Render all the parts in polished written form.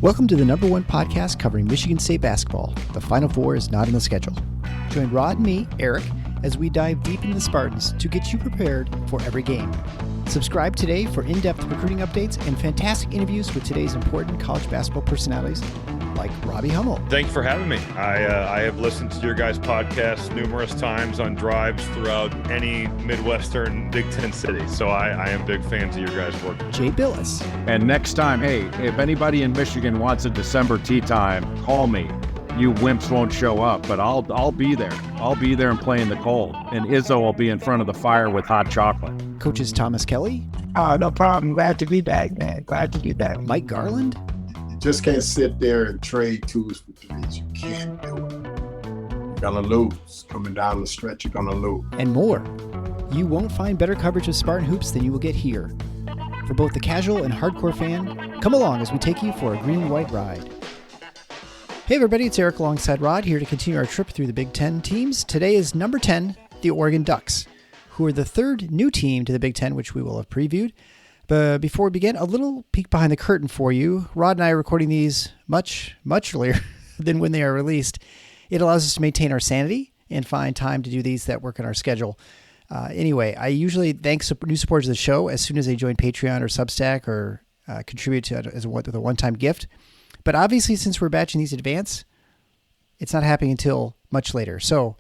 Welcome to the number one podcast covering Michigan State basketball. The Final Four is not on the schedule. Join Rod and me, Eric, as we dive deep into the Spartans to get you prepared for every game. Subscribe today for in-depth recruiting updates and fantastic interviews with today's important college basketball personalities like Robbie Hummel. Thanks for having me. I have listened to your guys' podcast numerous times on drives throughout any Midwestern Big Ten city. So I am big fans of your guys' work. Jay Billis. And next time, hey, if anybody in Michigan wants a December tea time, call me. You wimps won't show up, but I'll be there. I'll be there and play in the cold. And Izzo will be in front of the fire with hot chocolate. Coaches Thomas Kelly. No problem. Glad to be back, man. Glad to be back. Mike Garland. Just can't sit there and trade twos for threes. You can't do it. You're gonna lose. Coming down the stretch, you're gonna lose. And more. You won't find better coverage of Spartan hoops than you will get here. For both the casual and hardcore fan, come along as we take you for a green and white ride. Hey everybody, it's Eric alongside Rod here to continue our trip through the Big Ten teams. Today is number 10, the Oregon Ducks, who are the third new team to the Big Ten, which we will have previewed. But before we begin, a little peek behind the curtain for you. Rod and I are recording these much earlier than when they are released. It allows us to maintain our sanity and find time to do these that work in our schedule. Anyway, I usually thank new supporters of the show as soon as they join Patreon or Substack or contribute to with a one-time gift. But obviously, since we're batching these in advance, it's not happening until much later. So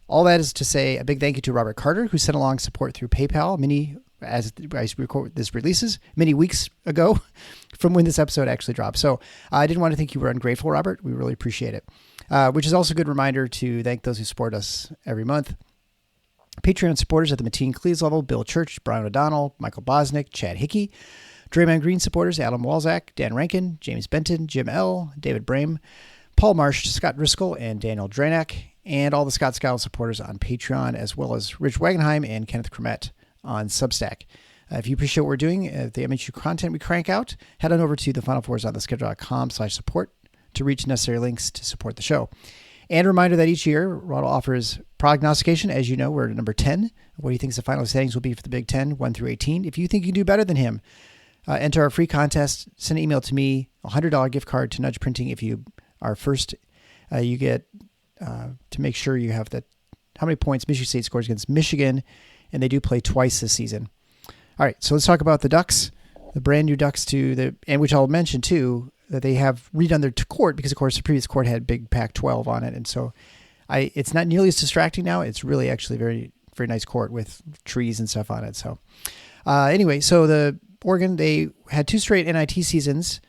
all that is to say a big thank you to Robert Carter, who sent along support through PayPal as I record this releases many weeks ago from when this episode actually dropped. So I didn't want to think you were ungrateful, Robert. We really appreciate it. Which is also a good reminder to thank those who support us every month. Patreon supporters at the Mateen Cleves level: Bill Church, Brian O'Donnell, Michael Bosnick, Chad Hickey. Draymond Green supporters: Adam Walzak, Dan Rankin, James Benton, Jim L., David Brame, Paul Marsh, Scott Driscoll, and Daniel Dranak. And all the Scott Scowell supporters on Patreon, as well as Rich Wagenheim and Kenneth Cremett on Substack. If you appreciate what we're doing, the MHU content we crank out, head on over to thefinalfoursontheschedule.com/support to reach necessary links to support the show. And a reminder that each year, Rod offers prognostication. As you know, we're at number 10. What do you think the final standings will be for the Big Ten, 1 through 18? If you think you can do better than him, enter our free contest. Send an email to me, $100 gift card to Nudge Printing. If you are first, you get to make sure you have how many points Michigan State scores against Michigan, and they do play twice this season. All right, so let's talk about the Ducks, the brand new Ducks and which I'll mention too, that they have redone their court because, of course, the previous court had big Pac-12 on it, and so it's not nearly as distracting now. It's really actually very, very nice court with trees and stuff on it. So anyway, so the Oregon, they had 2 straight NIT seasons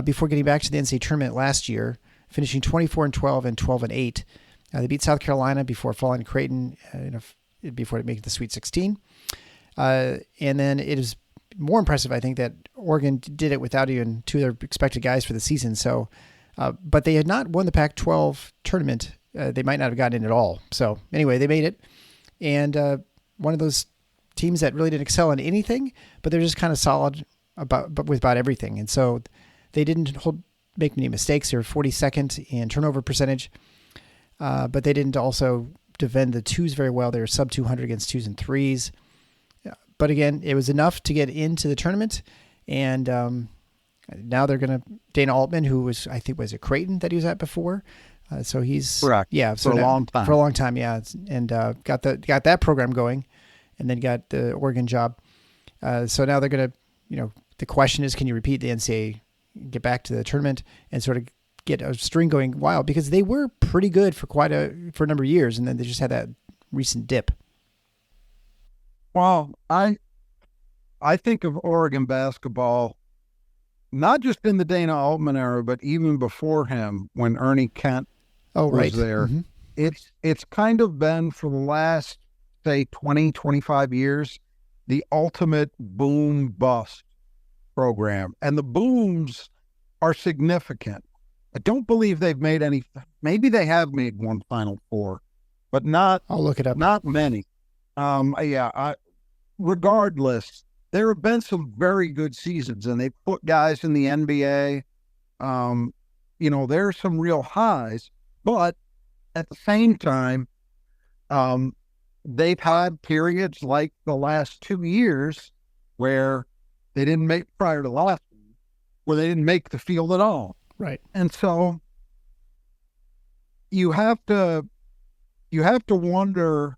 before getting back to the NCAA tournament last year, finishing 24-12 and 12-8. They beat South Carolina before falling to Creighton before making the Sweet 16. And then it is more impressive, I think, that Oregon did it without even 2 of their expected guys for the season. So, but they had not won the Pac-12 tournament. They might not have gotten in at all. So anyway, they made it. And one of those teams that really didn't excel in anything, but they're just kind of solid with about everything. And so they didn't make many mistakes. They were 42nd in turnover percentage, but they didn't also defend the twos very well. They were sub 200 against 2s and 3s. But again, it was enough to get into the tournament. And now they're going to, Dana Altman, who was at Creighton that he was at before. So he's correct. Yeah, so for a long time. For a long time, yeah. And got that program going, and then got the Oregon job. So now they're going to, the question is, can you repeat the NCAA, get back to the tournament, and sort of get a string going wild, because they were pretty good for for a number of years, and then they just had that recent dip. Well, I think of Oregon basketball, not just in the Dana Altman era, but even before him, when Ernie Kent was there. Mm-hmm. It's kind of been, for the last, say, 20, 25 years, the ultimate boom-bust program. And the booms are significant. I don't believe they've made any. Maybe they have made one Final Four, but not. I'll look it up. Not many. Regardless, there have been some very good seasons, and they put guys in the NBA. There are some real highs, but at the same time, they've had periods like the last 2 years where they didn't make, prior to the last one, where they didn't make the field at all. Right. And so you have to wonder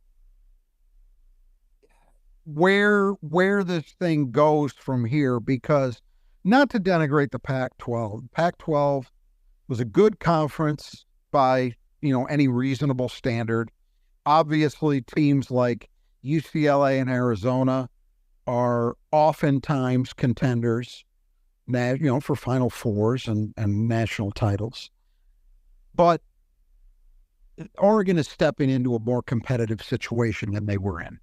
where this thing goes from here, because not to denigrate the Pac-12. Pac-12 was a good conference by, any reasonable standard. Obviously, teams like UCLA and Arizona are oftentimes contenders, for Final Fours and national titles. But Oregon is stepping into a more competitive situation than they were in.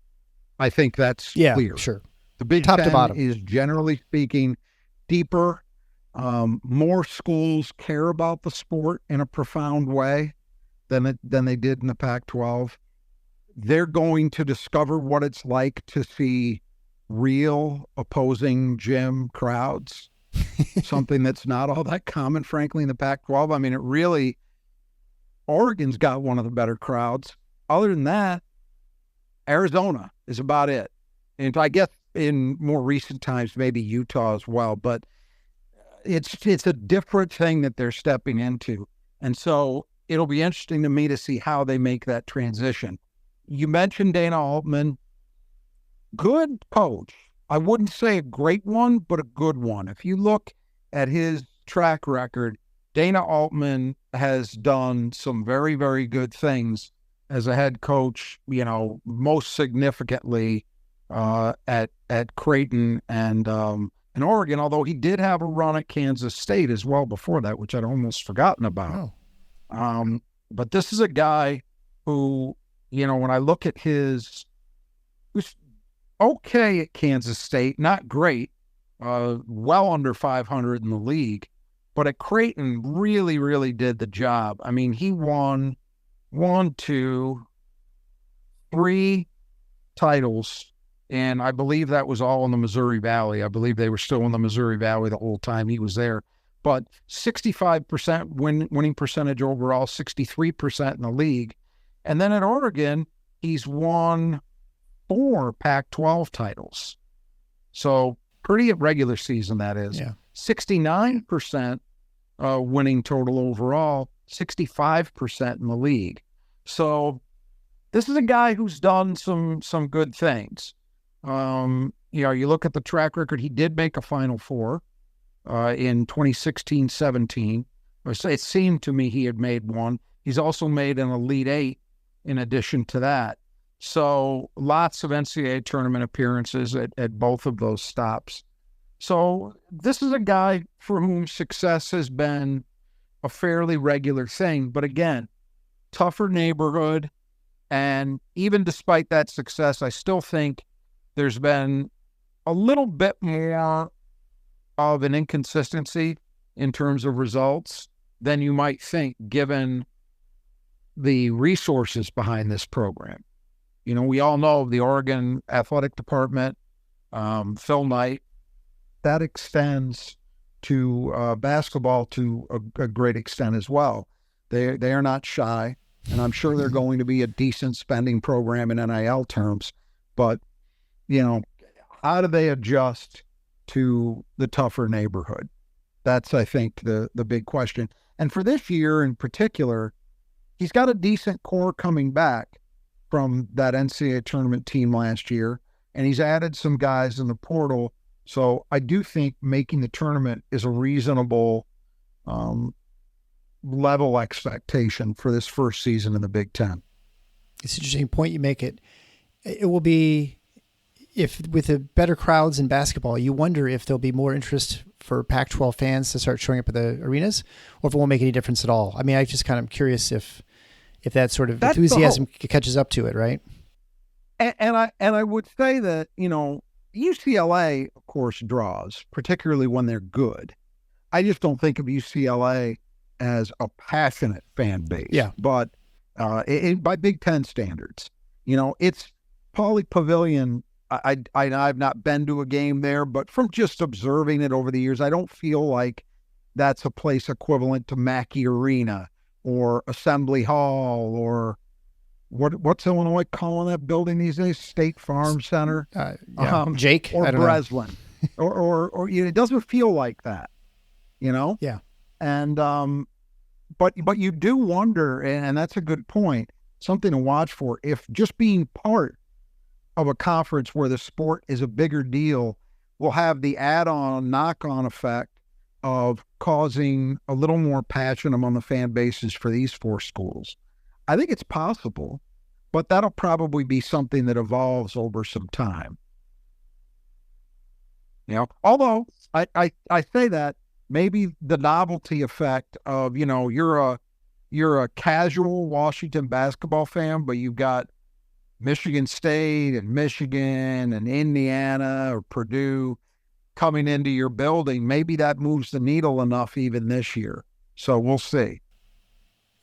I think that's clear. Sure. The Big Top Ten to bottom is, generally speaking, deeper. More schools care about the sport in a profound way than they did in the Pac-12. They're going to discover what it's like to see real opposing gym crowds, something that's not all that common, frankly, in the Pac-12. I mean, Oregon's got one of the better crowds. Other than that, Arizona is about it. And I guess in more recent times, maybe Utah as well, but it's a different thing that they're stepping into. And so it'll be interesting to me to see how they make that transition. You mentioned Dana Altman. Good coach. I wouldn't say a great one, but a good one. If you look at his track record, Dana Altman has done some very, very good things as a head coach, most significantly at Creighton and Oregon, although he did have a run at Kansas State as well before that, which I'd almost forgotten about. Oh. But this is a guy who, when I look at who's okay at Kansas State, not great, well under 500 in the league, but at Creighton really, really did the job. I mean, he won 1, 2, 3 titles, and I believe that was all in the Missouri Valley. I believe they were still in the Missouri Valley the whole time he was there. But 65% winning percentage overall, 63% in the league. And then at Oregon, he's won 4 Pac-12 titles. So pretty regular season, that is. Yeah. 69% winning total overall, 65% in the league. So this is a guy who's done some good things. You look at the track record, he did make a Final Four in 2016-17. It seemed to me he had made one. He's also made an Elite Eight in addition to that. So lots of NCAA tournament appearances at both of those stops. So this is a guy for whom success has been a fairly regular thing. But again, tougher neighborhood. And even despite that success, I still think there's been a little bit more of an inconsistency in terms of results than you might think, given the resources behind this program. We all know the Oregon athletic department, Phil Knight, that extends to basketball to a great extent as well. They are not shy, and I'm sure they're going to be a decent spending program in NIL terms. But, how do they adjust to the tougher neighborhood? That's, I think, the big question. And for this year in particular, he's got a decent core coming back from that NCAA tournament team last year, and he's added some guys in the portal. So I do think making the tournament is a reasonable level expectation for this first season in the Big Ten. It's an interesting point you make. It will be, if with the better crowds in basketball, you wonder if there'll be more interest for Pac-12 fans to start showing up at the arenas, or if it won't make any difference at all. I mean, I just kind of curious if that sort of enthusiasm catches up to it, right? And I would say that, UCLA, of course, draws, particularly when they're good. I just don't think of UCLA as a passionate fan base. Yeah. But by Big Ten standards, it's Pauley Pavilion. I've not been to a game there, but from just observing it over the years, I don't feel like that's a place equivalent to Mackey Arena or Assembly Hall or what's Illinois calling that building these days? State Farm Center, Jake, or I don't Breslin, or it doesn't feel like that, Yeah. And but you do wonder, and that's a good point, something to watch for, if just being part of a conference where the sport is a bigger deal will have the add-on, knock-on effect of causing a little more passion among the fan bases for these four schools. I think it's possible, but that'll probably be something that evolves over some time. Although I say that, maybe the novelty effect of, you're a casual Washington basketball fan, but you've got Michigan State and Michigan and Indiana or Purdue coming into your building. Maybe that moves the needle enough even this year. So we'll see.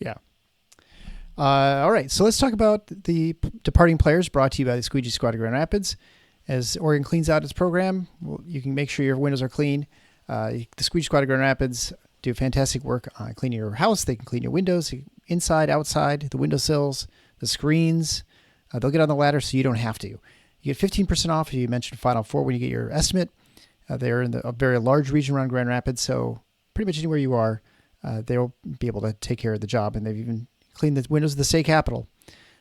Yeah. All right. So let's talk about the departing players, brought to you by the Squeegee Squad of Grand Rapids. As Oregon cleans out its program, you can make sure your windows are clean. The Squeegee Squad of Grand Rapids do fantastic work on cleaning your house. They can clean your windows, inside, outside, the windowsills, the screens. They'll get on the ladder so you don't have to. You get 15% off if you mention Final Four when you get your estimate. They're in a very large region around Grand Rapids, so pretty much anywhere you are, they'll be able to take care of the job. And they've even cleaned the windows of the state capitol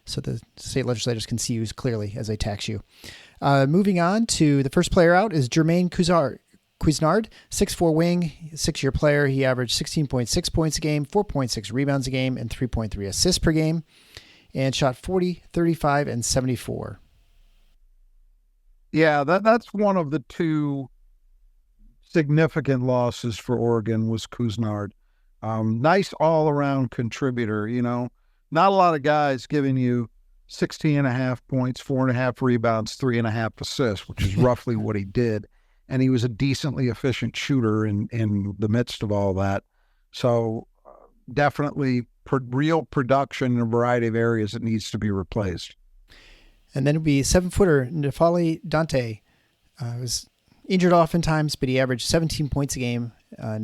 so the state legislators can see you clearly as they tax you. Moving on to the first player out is Jermaine Cuisinart, 6'4" wing, 6-year player. He averaged 16.6 points a game, 4.6 rebounds a game, and 3.3 assists per game, and shot 40, 35, and 74. Yeah, that's one of the two significant losses for Oregon was Cuisinart. Nice all-around contributor, Not a lot of guys giving you 16.5 points, 4.5 rebounds, 3.5 assists, which is roughly what he did. And he was a decently efficient shooter in the midst of all that. So definitely real production in a variety of areas that needs to be replaced. And then it would be 7-footer Nefali Dante. Was injured oftentimes, but he averaged 17 points a game, a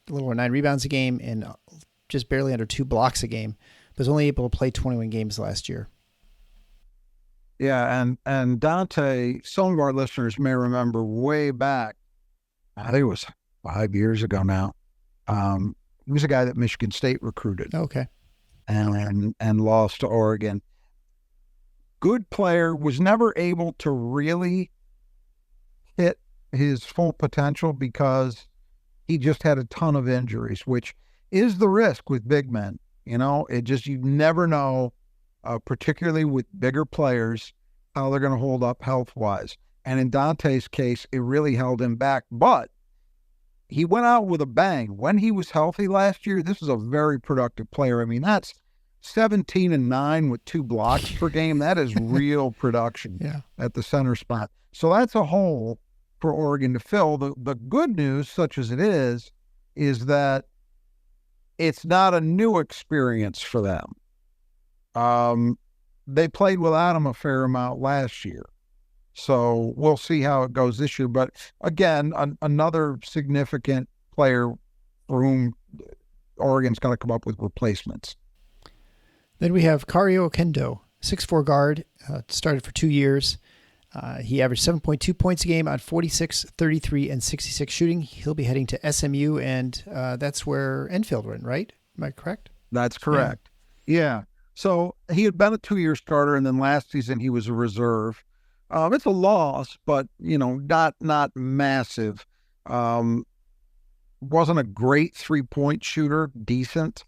little over 9 rebounds a game, and just barely under 2 blocks a game. Was only able to play 21 games last year. Yeah, and Dante, some of our listeners may remember way back, I think it was 5 years ago now, he was a guy that Michigan State recruited. Okay. And lost to Oregon. Good player, was never able to really hit his full potential because he just had a ton of injuries, which is the risk with big men. You never know, particularly with bigger players, how they're going to hold up health-wise. And in Dante's case, it really held him back. But he went out with a bang. When he was healthy last year, this is a very productive player. I mean, that's 17 and 9 with 2 blocks per game. That is real production at the center spot. So that's a hole for Oregon to fill. The good news, such as it is that it's not a new experience for them. They played without him a fair amount last year. So we'll see how it goes this year. But again, another significant player for whom Oregon's going to come up with replacements. Then we have Kario Kendo, 6'4" guard, started for 2 years. He averaged 7.2 points a game on 46, 33, and 66 shooting. He'll be heading to SMU, and that's where Enfield went, right? Am I correct? That's correct. Yeah. So he had been a 2-year starter, and then last season he was a reserve. It's a loss, but, not massive. Wasn't a great 3-point shooter, decent.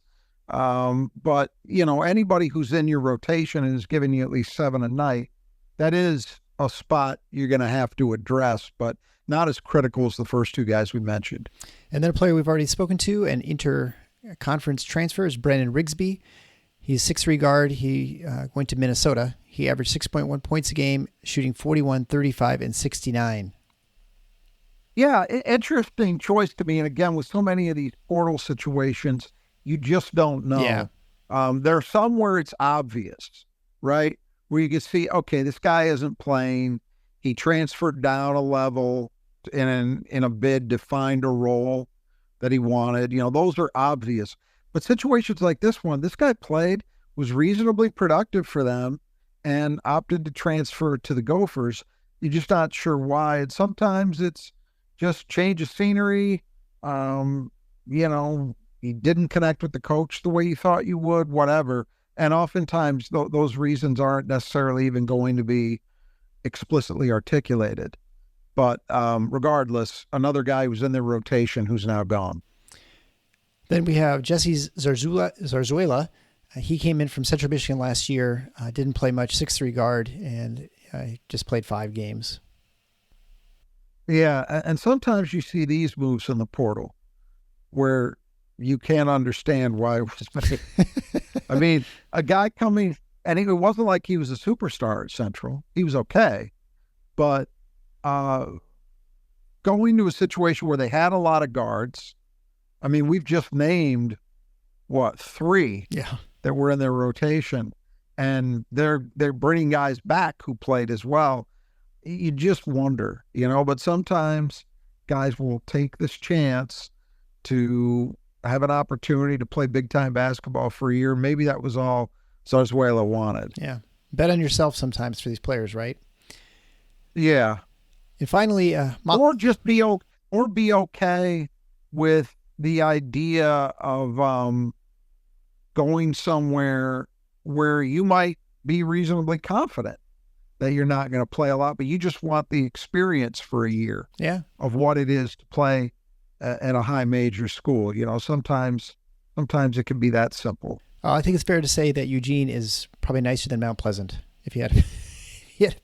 But, anybody who's in your rotation and is giving you at least 7 a night, that is a spot you're going to have to address, but not as critical as the first 2 guys we mentioned. And then a player we've already spoken to, an inter-conference transfer, is Brandon Rigsby. He's 6'3" guard. He went to Minnesota. He averaged 6.1 points a game, shooting 41, 35, and 69. Yeah, interesting choice to me. And again, with so many of these portal situations, you just don't know. Yeah. There are some where it's obvious, right? Where you can see, okay, this guy isn't playing. He transferred down a level in a bid to find a role that he wanted. Those are obvious. But situations like this one, this guy played, was reasonably productive for them, and opted to transfer to the Gophers. You're just not sure why. And sometimes it's just change of scenery. you didn't connect with the coach the way you thought you would, whatever. And oftentimes those reasons aren't necessarily even going to be explicitly articulated. But regardless, another guy who's in their rotation who's now gone. Then we have Jesse Zarzuela. He came in from Central Michigan last year, didn't play much, 6'3" guard, and just played 5 games. Yeah, and sometimes you see these moves in the portal where you can't understand why it was made. I mean, a guy coming, and it wasn't like he was a superstar at Central. He was okay. But going to a situation where they had a lot of guards, I mean, we've just named, 3 that were in their rotation, and they're bringing guys back who played as well. You just wonder, but sometimes guys will take this chance to have an opportunity to play big-time basketball for a year. Maybe that was all Zarzuela wanted. Yeah. Bet on yourself sometimes for these players, right? Yeah. And finally, or just be okay with the idea of going somewhere where you might be reasonably confident that you're not going to play a lot, but you just want the experience for a year of what it is to play at a high major school. Sometimes it can be that simple. I think it's fair to say that Eugene is probably nicer than Mount Pleasant if you had to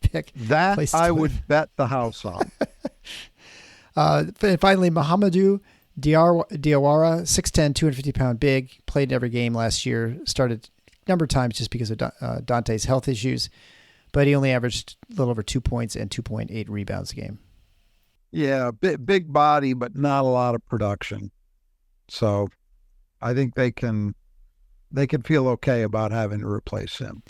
pick. That I would bet the house on. And finally, Mohamedou Diawara, 6'10", 250-pound big, played in every game last year, started a number of times just because of Dante's health issues, but he only averaged a little over 2 points and 2.8 rebounds a game. Yeah, big body, but not a lot of production. So I think they can feel okay about having to replace him.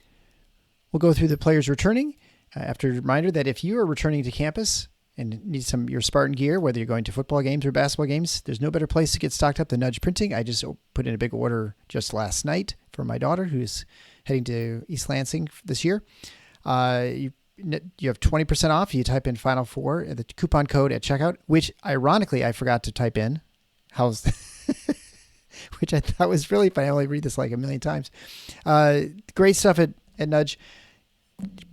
We'll go through the players returning. After a reminder that if you are returning to campus and need your Spartan gear, whether you're going to football games or basketball games, there's no better place to get stocked up than Nudge Printing. I just put in a big order just last night for my daughter who's heading to East Lansing this year. You have 20% off. You type in Final Four, the coupon code at checkout, which ironically I forgot to type in. Which I thought was really funny. I only read this like a million times. Great stuff at Nudge.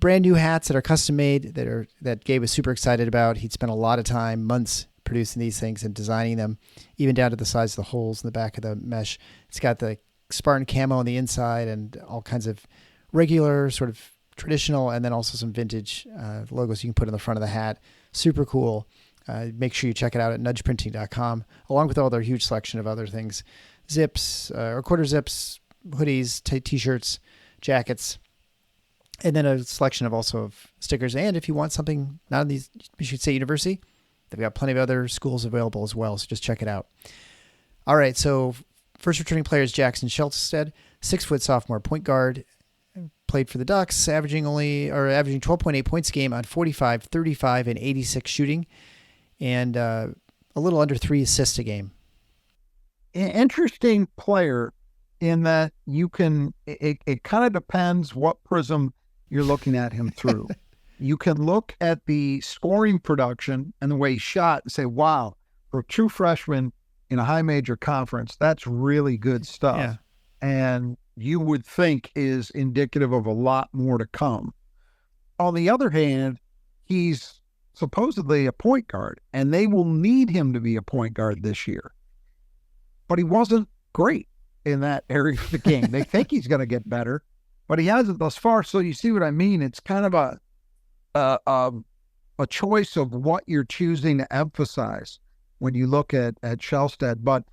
Brand new hats that are custom made that Gabe was super excited about. He'd spent a lot of time, months, producing these things and designing them, even down to the size of the holes in the back of the mesh. It's got the Spartan camo on the inside and all kinds of regular, sort of traditional, and then also some vintage logos you can put in the front of the hat. Super cool. Make sure you check it out at nudgeprinting.com, along with all their huge selection of other things. Zips, or quarter zips, hoodies, t-shirts, jackets, and then a selection of also of stickers. And if you want something not in these Michigan State University, they've got plenty of other schools available as well, so just check it out. All right, so first returning player is Jackson Shelstead, 6-foot sophomore point guard, played for the Ducks, averaging 12.8 points a game on 45, 35, and 86 shooting, and a little under 3 assists a game. Interesting player in that it kind of depends what prism you're looking at him through. You can look at the scoring production and the way he shot and say, wow, for a true freshman in a high major conference, that's really good stuff. Yeah. And you would think is indicative of a lot more to come. On the other hand, he's supposedly a point guard, and they will need him to be a point guard this year. But he wasn't great in that area of the game. They think he's going to get better, but he hasn't thus far. So you see what I mean? It's kind of a choice of what you're choosing to emphasize when you look at Shelstead. But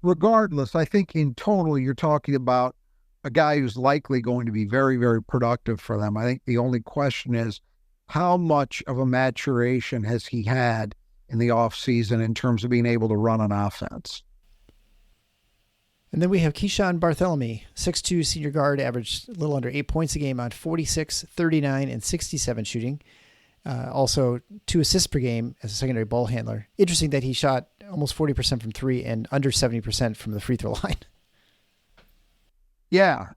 regardless, I think in total, you're talking about a guy who's likely going to be very, very productive for them. I think the only question is how much of a maturation has he had in the offseason in terms of being able to run an offense? And then we have Keyshawn Barthélemy, 6'2", senior guard, averaged a little under 8 points a game on 46, 39, and 67 shooting. Also 2 assists per game as a secondary ball handler. Interesting that he shot almost 40% from 3 and under 70% from the free throw line. Yeah,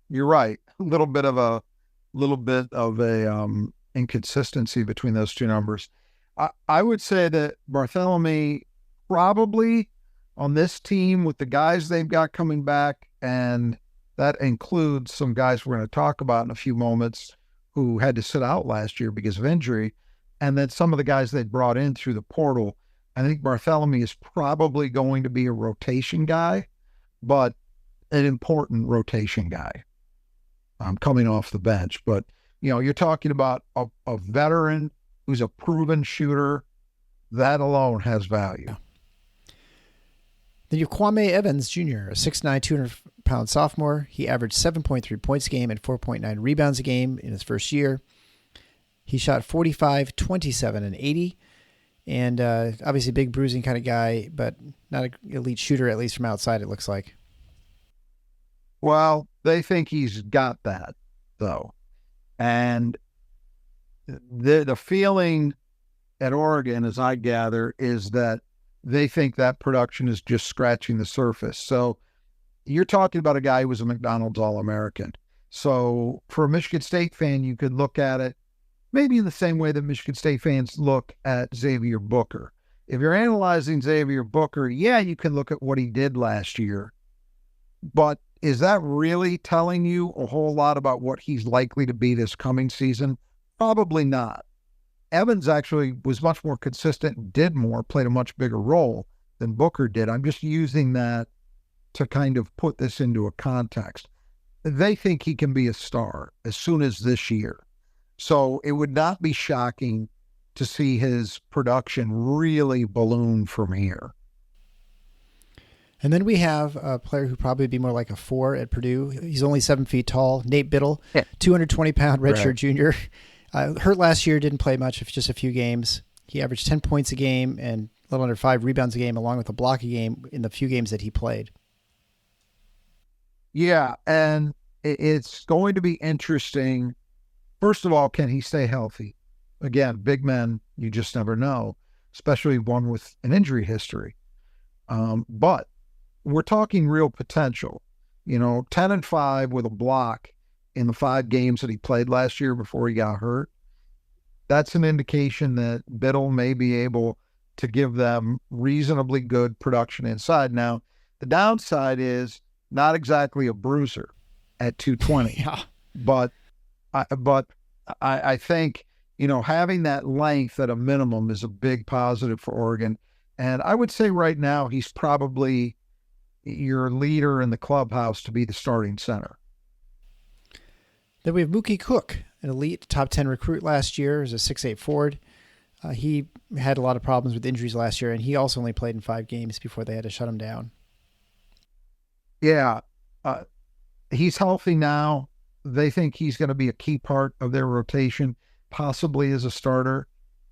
you're right. A little bit of a inconsistency between those two numbers. I would say that Barthélemy probably on this team with the guys they've got coming back, and that includes some guys we're going to talk about in a few moments who had to sit out last year because of injury, and then some of the guys they brought in through the portal. I think Bartholomew is probably going to be a rotation guy, but an important rotation guy coming off the bench. But, you're talking about a veteran who's a proven shooter. That alone has value. Yeah. Then you have Kwame Evans Jr., a 6'9", 200-pound sophomore. He averaged 7.3 points a game and 4.9 rebounds a game in his first year. He shot 45, 27, and 80. And obviously big bruising kind of guy, but not an elite shooter, at least from outside, it looks like. Well, they think he's got that, though. And the feeling at Oregon, as I gather, is that they think that production is just scratching the surface. So you're talking about a guy who was a McDonald's All-American. So for a Michigan State fan, you could look at it maybe in the same way that Michigan State fans look at Xavier Booker. If you're analyzing Xavier Booker, yeah, you can look at what he did last year. But is that really telling you a whole lot about what he's likely to be this coming season? Probably not. Evans actually was much more consistent, did more, played a much bigger role than Booker did. I'm just using that to kind of put this into a context. They think he can be a star as soon as this year. So it would not be shocking to see his production really balloon from here. And then we have a player who probably would be more like a 4 at Purdue. He's only 7 feet tall. Nate Biddle, 220-pound redshirt junior. Hurt last year, didn't play much, just a few games. He averaged 10 points a game and a little under 5 rebounds a game, along with a block a game in the few games that he played. Yeah, and it's going to be interesting. First of all, can he stay healthy? Again, big men, you just never know, especially one with an injury history. But we're talking real potential. 10-5 with a block in the 5 games that he played last year before he got hurt. That's an indication that Biddle may be able to give them reasonably good production inside. Now, the downside is not exactly a bruiser at 220. Yeah. But I think, having that length at a minimum is a big positive for Oregon. And I would say right now he's probably your leader in the clubhouse to be the starting center. Then we have Mookie Cook, an elite top 10 recruit last year as a 6'8" forward. He had a lot of problems with injuries last year, and he also only played in 5 games before they had to shut him down. Yeah. He's healthy now. They think he's going to be a key part of their rotation, possibly as a starter.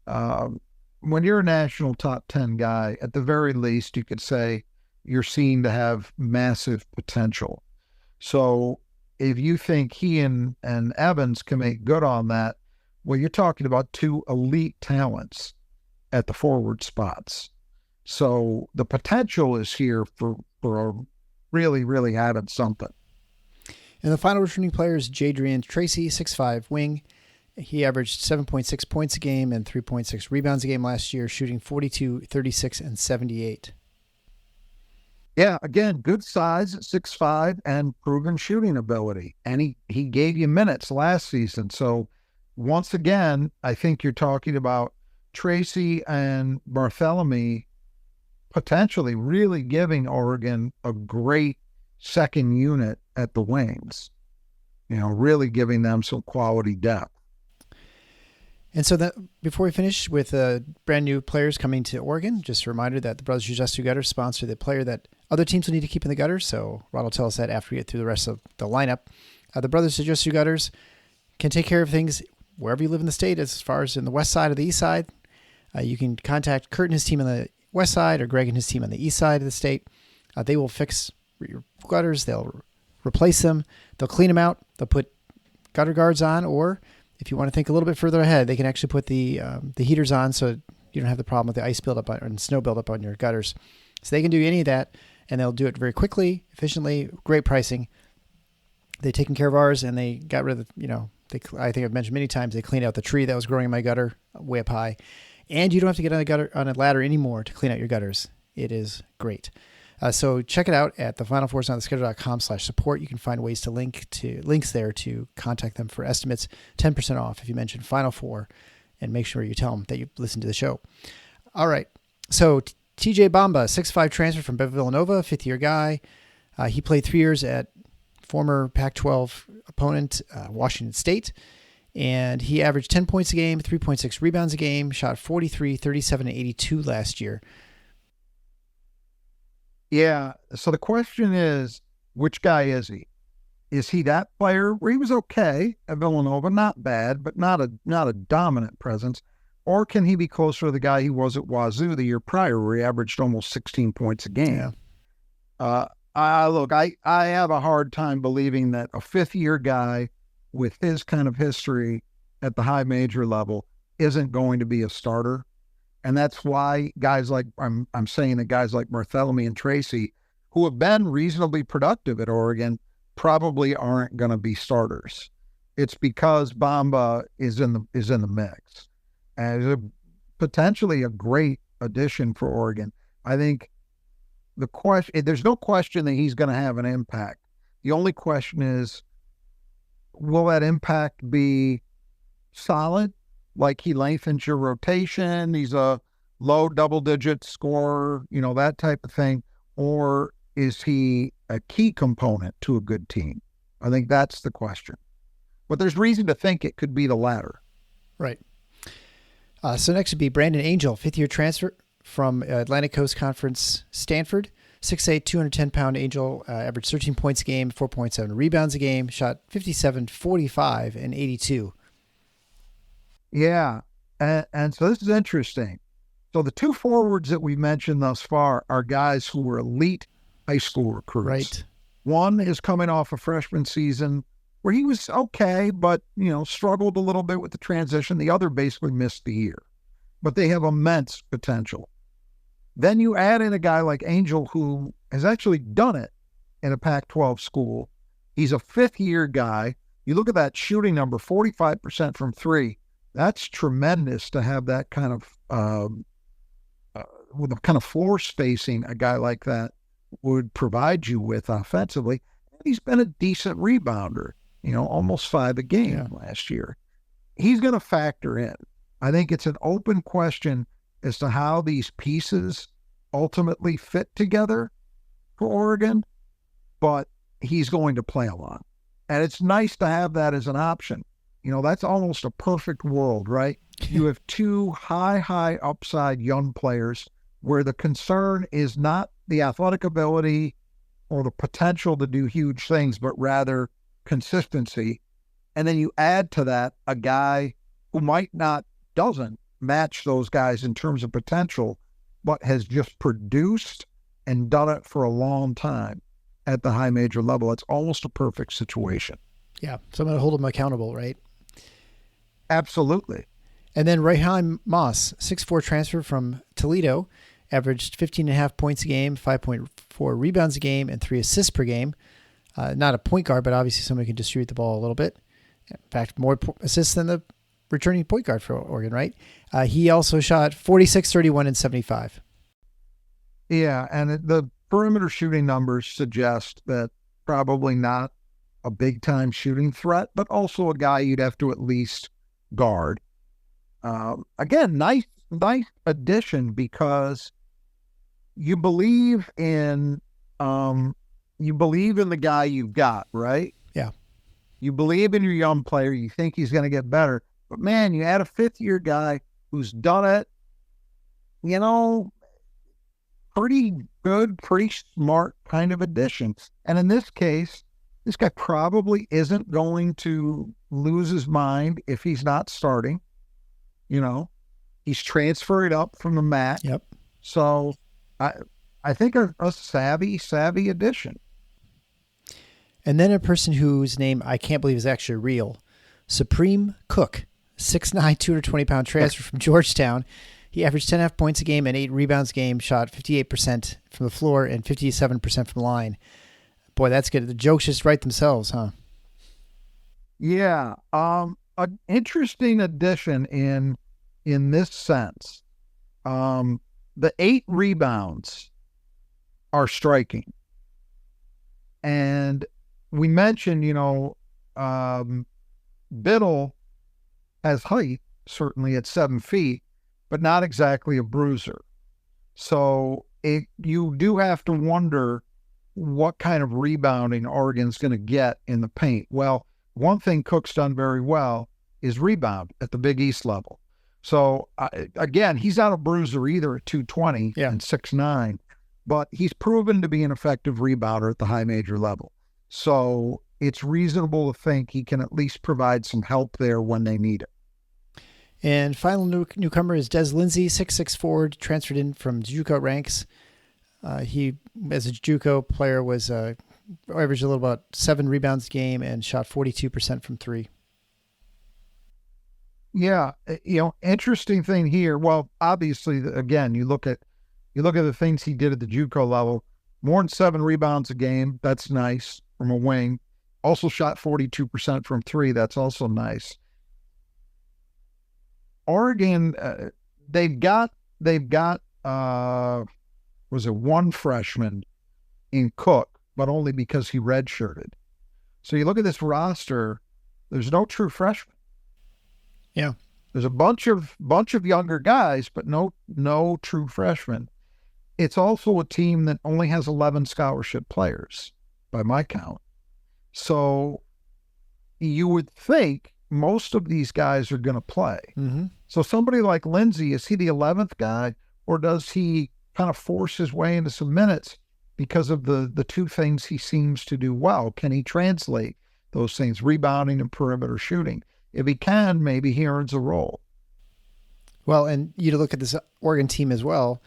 When you're a national top 10 guy, at the very least, you could say you're seen to have massive potential. So if you think he and Evans can make good on that, well, you're talking about 2 elite talents at the forward spots. So the potential is here for really, really having something. And the final returning player is Jadrian Tracy, 6'5" wing. He averaged 7.6 points a game and 3.6 rebounds a game last year, shooting 42, 36, and 78. Yeah, again, good size at 6'5" and proven shooting ability. And he gave you minutes last season. So once again, I think you're talking about Tracy and Bartholomew potentially really giving Oregon a great second unit at the wings, really giving them some quality depth. And so that before we finish with brand new players coming to Oregon, just a reminder that the Brothers Who Just Do Gutters sponsor the player that other teams will need to keep in the gutters. So Rod will tell us that after we get through the rest of the lineup. The Brothers Who Just Do Gutters can take care of things wherever you live in the state, as far as in the west side or the east side. You can contact Kurt and his team on the west side or Greg and his team on the east side of the state. They will fix your gutters. They'll replace them. They'll clean them out. They'll put gutter guards on, or if you want to think a little bit further ahead, they can actually put the heaters on so you don't have the problem with the ice buildup and snow buildup on your gutters. So they can do any of that, and they'll do it very quickly, efficiently, great pricing. They've taken care of ours, and they got rid of I think I've mentioned many times, they cleaned out the tree that was growing in my gutter way up high. And you don't have to get on a ladder anymore to clean out your gutters. It is great. So check it out at the Final Fours on the schedule.com/support. You can find ways to links there to contact them for estimates. 10% off if you mention Final Four, and make sure you tell them that you listened to the show. All right. So TJ Bamba, 6'5" transfer from Villanova, fifth-year guy. He played 3 years at former Pac-12 opponent, Washington State. And he averaged 10 points a game, 3.6 rebounds a game, shot 43, 37, and 82 last year. Yeah. So the question is, which guy is he? Is he that player where he was okay at Villanova, not bad, but not a dominant presence? Or can he be closer to the guy he was at Wazoo the year prior, where he averaged almost 16 points a game? Yeah. I have a hard time believing that a fifth-year guy with his kind of history at the high major level isn't going to be a starter. And that's why guys like, I'm saying that guys like Bartholomew and Tracy, who have been reasonably productive at Oregon, probably aren't going to be starters. It's because Bamba is in the mix. And is potentially a great addition for Oregon. I think there's no question that he's going to have an impact. The only question is, will that impact be solid? Like he lengthens your rotation, he's a low double-digit scorer, that type of thing, or is he a key component to a good team? I think that's the question. But there's reason to think it could be the latter. Right. So next would be Brandon Angel, fifth-year transfer from Atlantic Coast Conference, Stanford. 6'8", 210-pound Angel, averaged 13 points a game, 4.7 rebounds a game, shot 57, 45, and 82. Yeah, and so this is interesting. So the two forwards that we mentioned thus far are guys who were elite high school recruits. Right. One is coming off a freshman season where he was okay, but, struggled a little bit with the transition. The other basically missed the year. But they have immense potential. Then you add in a guy like Angel, who has actually done it in a Pac-12 school. He's a fifth-year guy. You look at that shooting number, 45% from three. That's tremendous to have that kind of, with the kind of floor spacing a guy like that would provide you with offensively. He's been a decent rebounder, almost 5 a game last year. He's going to factor in. I think it's an open question as to how these pieces ultimately fit together for Oregon, but he's going to play a lot. And it's nice to have that as an option. That's almost a perfect world, right? You have two high upside young players where the concern is not the athletic ability or the potential to do huge things, but rather consistency. And then you add to that a guy who doesn't match those guys in terms of potential, but has just produced and done it for a long time at the high major level. It's almost a perfect situation. Yeah, someone to hold them accountable, right? Absolutely. And then Rayhan Moss, 6'4" transfer from Toledo, averaged 15.5 points a game, 5.4 rebounds a game, and 3 assists per game. Not a point guard, but obviously someone who can distribute the ball a little bit. In fact, more assists than the returning point guard for Oregon, right? He also shot 46, 31, and 75. Yeah, and the perimeter shooting numbers suggest that probably not a big-time shooting threat, but also a guy you'd have to at least guard. Again, nice addition because you believe in the guy you've got, right? Yeah. You believe in your young player. You think he's going to get better. But, man, you add a fifth-year guy who's done it, pretty good, pretty smart kind of addition. And in this case, this guy probably isn't going to lose his mind if he's not starting. He's transferred up from the MAC. Yep. So I think a savvy addition. And then a person whose name I can't believe is actually real, Supreme Cook, 6'9", 220-pound transfer from Georgetown. He averaged 10.5 points a game and 8 rebounds a game, shot 58% from the floor and 57% from the line. Boy, that's good. The jokes just write themselves, huh? Yeah. An interesting addition in this sense. The 8 rebounds are striking. And we mentioned, Biddle has height, certainly at 7 feet, but not exactly a bruiser. So you do have to wonder what kind of rebounding Oregon's going to get in the paint. Well, one thing Cook's done very well is rebound at the Big East level. So, again, he's not a bruiser either at 220 and 6'9", but he's proven to be an effective rebounder at the high major level. So it's reasonable to think he can at least provide some help there when they need it. And final newcomer is Des Lindsay, 6'6" forward, transferred in from JUCO ranks. He, as a JUCO player, was averaged a little about 7 rebounds a game and shot 42% from 3. Yeah, interesting thing here. Well, obviously, again, you look at the things he did at the JUCO level. More than 7 rebounds a game. That's nice from a wing. Also shot 42% from 3. That's also nice. Oregon, they've got was it one freshman in Cook, but only because he redshirted. So you look at this roster, there's no true freshman. Yeah. There's a bunch of younger guys, but no true freshmen. It's also a team that only has 11 scholarship players by my count. So you would think most of these guys are going to play. Mm-hmm. So somebody like Lindsay, is he the 11th guy, or does he kind of force his way into some minutes because of the two things he seems to do well? Can he translate those things, rebounding and perimeter shooting? If he can, maybe he earns a role. Well, and you look at this Oregon team as well.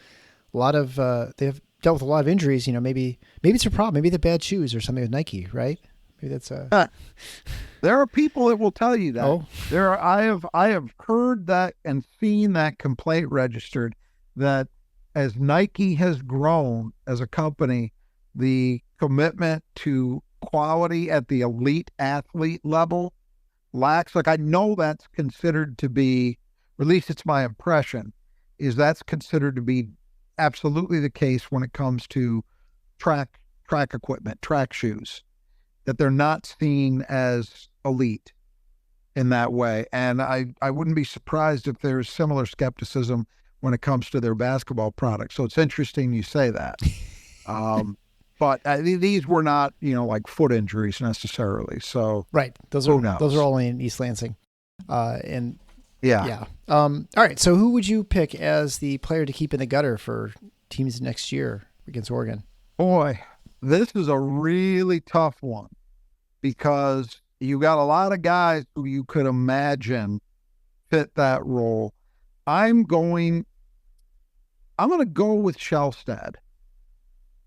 A lot of they've dealt with a lot of injuries. Maybe it's a problem. Maybe the bad shoes or something with Nike, right? Maybe that's There are people that will tell you that. Oh. I have heard that and seen that complaint registered, that as Nike has grown as a company, the commitment to quality at the elite athlete level lacks. Like, I know that's considered to be, or at least it's my impression, is that's considered to be absolutely the case when it comes to track equipment, track shoes, that they're not seen as elite in that way. And I wouldn't be surprised if there's similar skepticism when it comes to their basketball products. So it's interesting you say that. But these were not, like foot injuries necessarily. So right, those are all in East Lansing, and yeah. All right, so who would you pick as the player to keep in the gutter for teams next year against Oregon? Boy, this is a really tough one because you got a lot of guys who you could imagine fit that role. I'm going to go with Shelstad,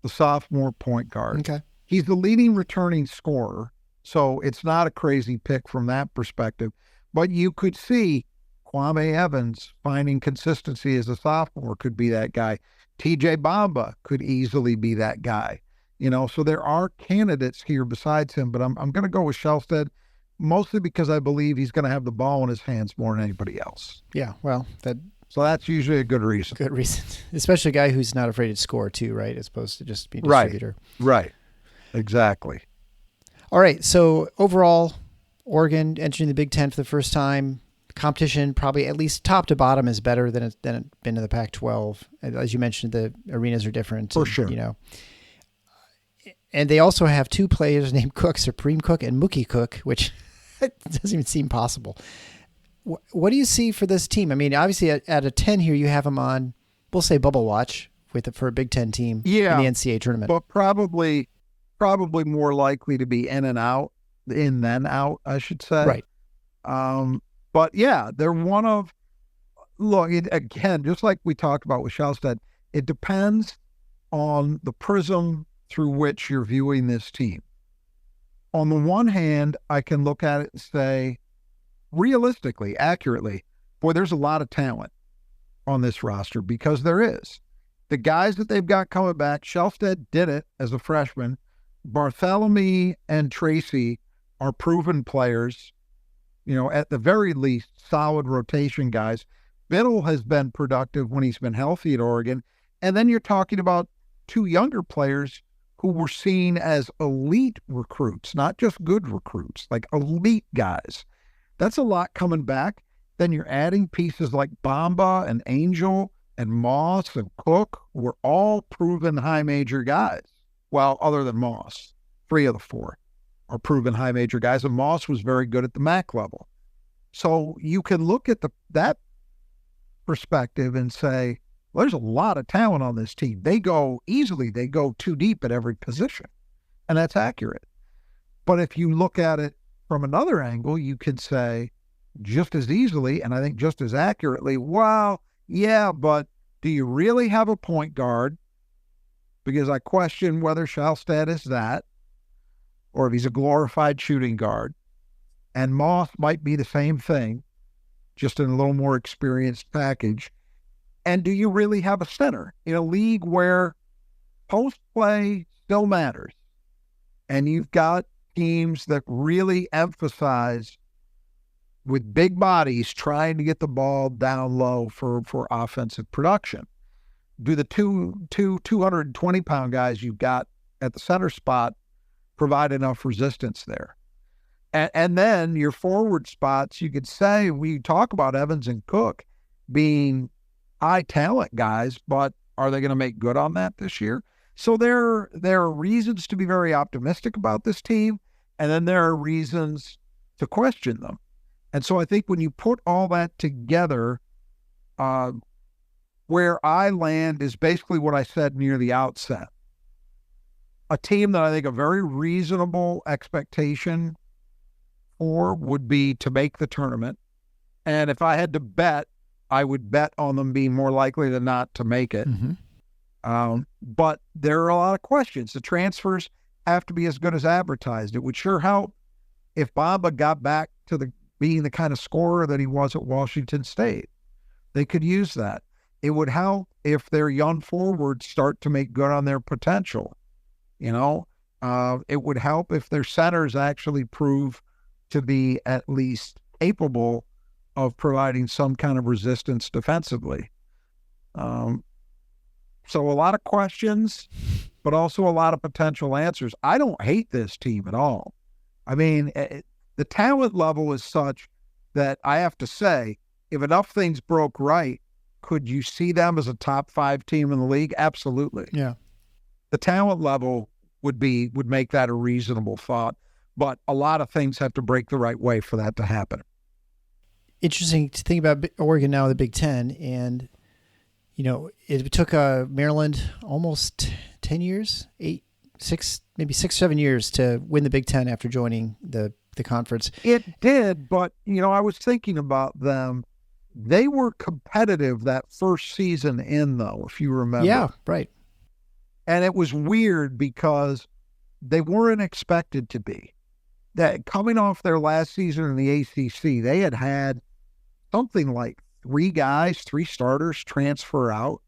the sophomore point guard. Okay. He's the leading returning scorer, so it's not a crazy pick from that perspective. But you could see Kwame Evans finding consistency as a sophomore could be that guy. TJ Bamba could easily be that guy. So there are candidates here besides him, but I'm going to go with Shelstad, mostly because I believe he's going to have the ball in his hands more than anybody else. Yeah, well, so that's usually a good reason. Good reason. Especially a guy who's not afraid to score too, right? As opposed to just be a distributor. Right. Exactly. All right. So overall, Oregon entering the Big Ten for the first time. Competition probably at least top to bottom is better than it's been in the Pac-12. As you mentioned, the arenas are different. For sure. And they also have 2 players named Cook, Supreme Cook and Mookie Cook, which doesn't even seem possible. What do you see for this team? I mean, obviously at a 10 here, you have them on, we'll say bubble watch for a Big Ten team in the NCAA tournament. But probably more likely to be in then out, I should say. Right. But yeah, they're one of, again, just like we talked about with Shelstad, it depends on the prism through which you're viewing this team. On the one hand, I can look at it and say, realistically, accurately, boy, there's a lot of talent on this roster, because there is. The guys that they've got coming back, Shelstad did it as a freshman. Bartholomew and Tracy are proven players, at the very least, solid rotation guys. Biddle has been productive when he's been healthy at Oregon. And then you're talking about two younger players who were seen as elite recruits, not just good recruits, like elite guys. That's a lot coming back. Then you're adding pieces like Bamba and Angel and Moss and Cook were all proven high major guys. Well, other than Moss, 3 of the 4 are proven high major guys, and Moss was very good at the MAC level. So you can look at that perspective and say, well, there's a lot of talent on this team. They go too deep at every position, and that's accurate. But if you look at it from another angle, you can say just as easily, and I think just as accurately, well, yeah, but do you really have a point guard? Because I question whether Shalstad is that, or if he's a glorified shooting guard. And Moss might be the same thing, just in a little more experienced package. And do you really have a center in a league where post play still matters? And you've got teams that really emphasize with big bodies trying to get the ball down low for offensive production. Do the two 220-pound guys you've got at the center spot provide enough resistance there? And then your forward spots, you could say, we talk about Evans and Cook being high talent guys, but are they going to make good on that this year? So there are reasons to be very optimistic about this team, and then there are reasons to question them. And so I think when you put all that together, where I land is basically what I said near the outset. A team that I think a very reasonable expectation for would be to make the tournament. And if I had to bet, I would bet on them being more likely than not to make it. Mm-hmm. But there are a lot of questions. The transfers have to be as good as advertised. It would sure help if Bamba got back to being the kind of scorer that he was at Washington State. They could use that. It would help if their young forwards start to make good on their potential. It would help if their centers actually prove to be at least capable of providing some kind of resistance defensively. So a lot of questions, but also a lot of potential answers. I don't hate this team at all. I mean, the talent level is such that I have to say, if enough things broke right, could you see them as a top 5 team in the league? Absolutely. Yeah. The talent level would make that a reasonable thought, but a lot of things have to break the right way for that to happen. Interesting to think about Oregon now, the Big Ten, and it took Maryland almost 10 years, 7 years to win the Big Ten after joining the conference. It did, but I was thinking about them. They were competitive that first season though, if you remember. Yeah, right. And it was weird because they weren't expected to be. That coming off their last season in the ACC, they had something like 3 starters transfer out.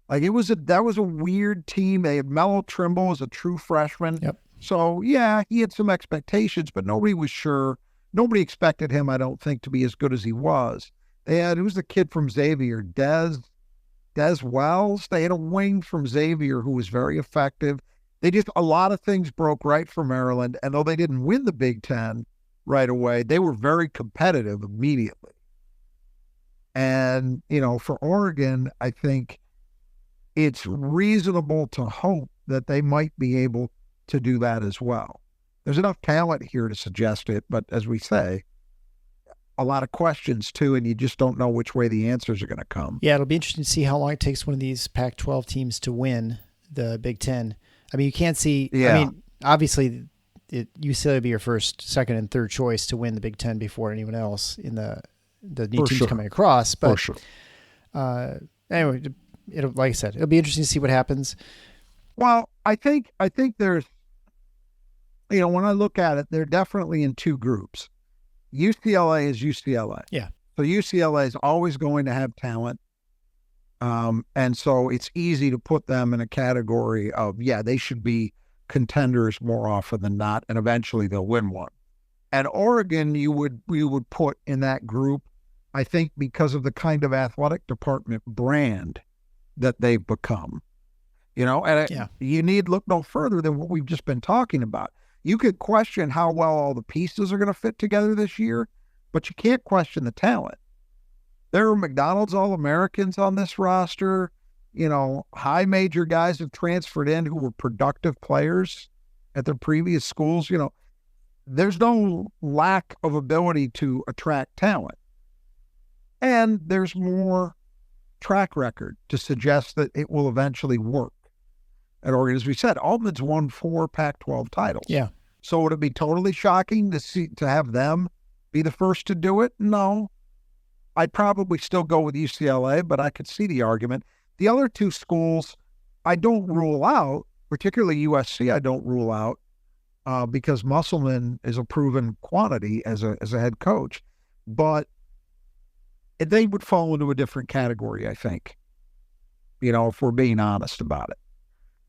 Like that was a weird team. They had Mello Trimble as a true freshman. Yep. So yeah, he had some expectations, but nobody was sure. Nobody expected him, I don't think, to be as good as he was. It was the kid from Xavier, Des Wells. They had a wing from Xavier who was very effective. A lot of things broke right for Maryland, and though they didn't win the Big Ten right away, they were very competitive immediately. And, for Oregon, I think it's reasonable to hope that they might be able to do that as well. There's enough talent here to suggest it, but as we say, a lot of questions too, and you just don't know which way the answers are going to come. Yeah, it'll be interesting to see how long it takes one of these Pac-12 teams to win the Big Ten. I mean, you can't see. Yeah. I mean, obviously, UCLA would be your first, second, and third choice to win the Big Ten before anyone else in the new teams coming across. But anyway, like I said, it'll be interesting to see what happens. Well, I think there's, when I look at it, they're definitely in 2 groups. UCLA is UCLA. Yeah. So UCLA is always going to have talent. And so it's easy to put them in a category of, they should be contenders more often than not, and eventually they'll win one. And Oregon, you would put in that group, I think, because of the kind of athletic department brand that they've become. And you need look no further than what we've just been talking about. You could question how well all the pieces are going to fit together this year, but you can't question the talent. There are McDonald's All-Americans on this roster. High major guys have transferred in who were productive players at their previous schools. There's no lack of ability to attract talent. And there's more track record to suggest that it will eventually work at Oregon. As we said, Altman's won 4 Pac-12 titles. Yeah. So would it be totally shocking to have them be the first to do it? No. I'd probably still go with UCLA, but I could see the argument. The other 2 schools, I don't rule out, particularly USC, I don't rule out because Musselman is a proven quantity as a head coach. But they would fall into a different category, I think, if we're being honest about it,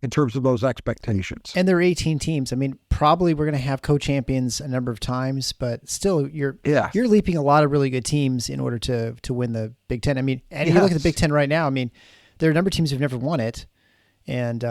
in terms of those expectations. And there are 18 teams. I mean, probably we're going to have co-champions a number of times, but still you're leaping a lot of really good teams in order to win the Big Ten. I mean, and if you look at the Big Ten right now, I mean, there are a number of teams who've never won it. And,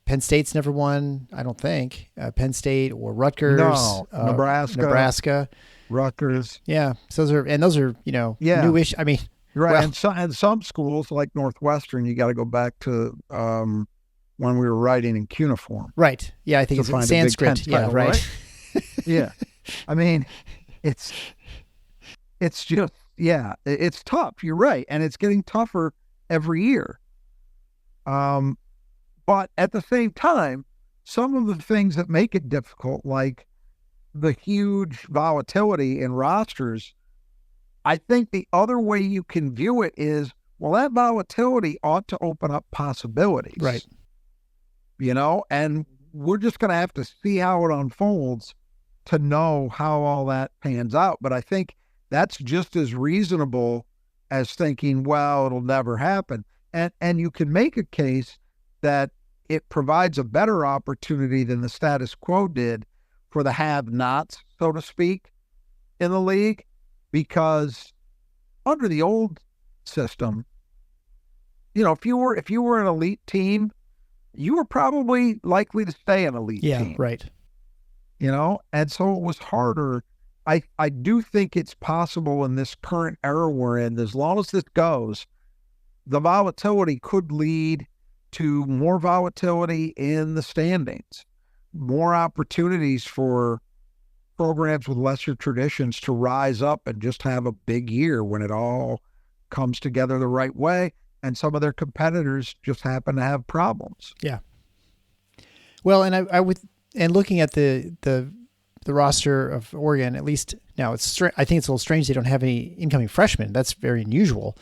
Penn State's never won, I don't think. Penn State or Rutgers. No, Nebraska. Rutgers. Yeah. So those are, newish. I mean, right. Well, and some schools like Northwestern, you got to go back to when we were writing in cuneiform. Right. Yeah. I think it's Sanskrit. Yeah. Title, right. Yeah. I mean, it's just, it's tough. You're right. And it's getting tougher every year. But at the same time, some of the things that make it difficult, like the huge volatility in rosters, I think the other way you can view it is, well, that volatility ought to open up possibilities. Right. And we're just going to have to see how it unfolds to know how all that pans out. But I think that's just as reasonable as thinking, well, it'll never happen. And you can make a case that it provides a better opportunity than the status quo did for the have-nots, so to speak, in the league, because under the old system, if you were an elite team, you were probably likely to stay an elite team. Yeah, right. And so it was harder. I do think it's possible in this current era we're in, as long as this goes, the volatility could lead to more volatility in the standings, more opportunities for programs with lesser traditions to rise up and just have a big year when it all comes together the right way, and some of their competitors just happen to have problems. Yeah. Well, and I would, and looking at the roster of Oregon, at least now I think it's a little strange they don't have any incoming freshmen. That's very unusual.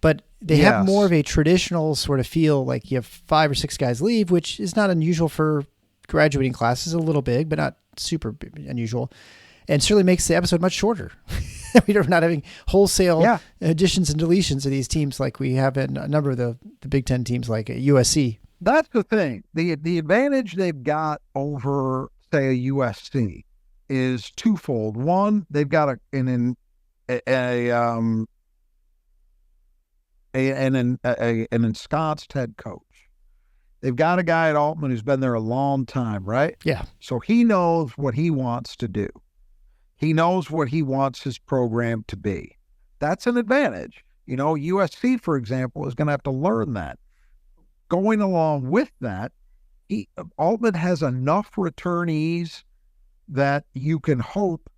But they have more of a traditional sort of feel, like you have 5 or 6 guys leave, which is not unusual for graduating classes, a little big, but not super unusual, and certainly makes the episode much shorter. We're not having wholesale additions and deletions of these teams like we have in a number of the Big Ten teams like USC. That's the thing. The advantage they've got over, say, a USC is twofold. One, they've got an ensconced head coach. They've got a guy at Altman who's been there a long time, right? Yeah. So he knows what he wants to do. He knows what he wants his program to be. That's an advantage. USC, for example, is going to have to learn that. Going along with that, Altman has enough returnees that you can hope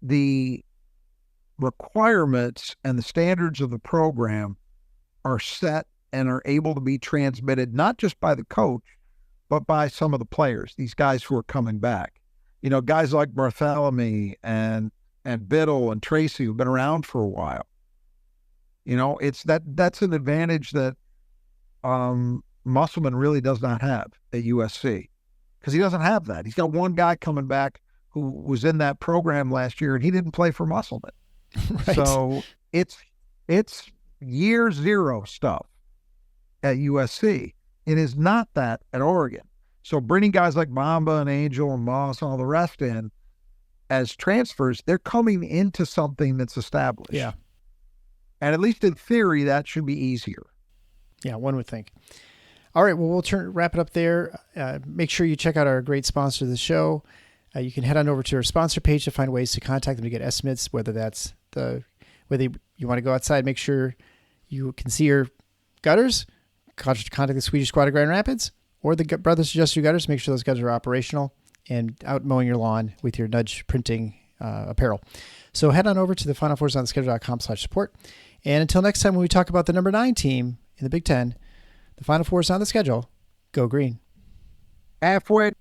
the requirements and the standards of the program are set and are able to be transmitted not just by the coach, but by some of the players, these guys who are coming back. Guys like Bartholomew and Biddle and Tracy who've been around for a while. It's that's an advantage that Musselman really does not have at USC, because he doesn't have that. He's got one guy coming back who was in that program last year, and he didn't play for Musselman. Right. So it's year zero stuff at USC. It is not that at Oregon. So bringing guys like Bamba and Angel and Moss and all the rest in as transfers, they're coming into something that's established. Yeah. And at least in theory, that should be easier. Yeah, one would think. All right, well, we'll wrap it up there. Make sure you check out our great sponsor of the show. You can head on over to our sponsor page to find ways to contact them to get estimates, whether you want to go outside, make sure you can see your gutters, contact the Swedish Squad of Grand Rapids, or the Brothers Adjust Your Gutters, make sure those gutters are operational, and out mowing your lawn with your Nudge printing apparel. So head on over to the Final4sontheschedule.com/support. And until next time, when we talk about the number 9 team in the Big Ten, the Final Four is on the schedule. Go green. Halfway.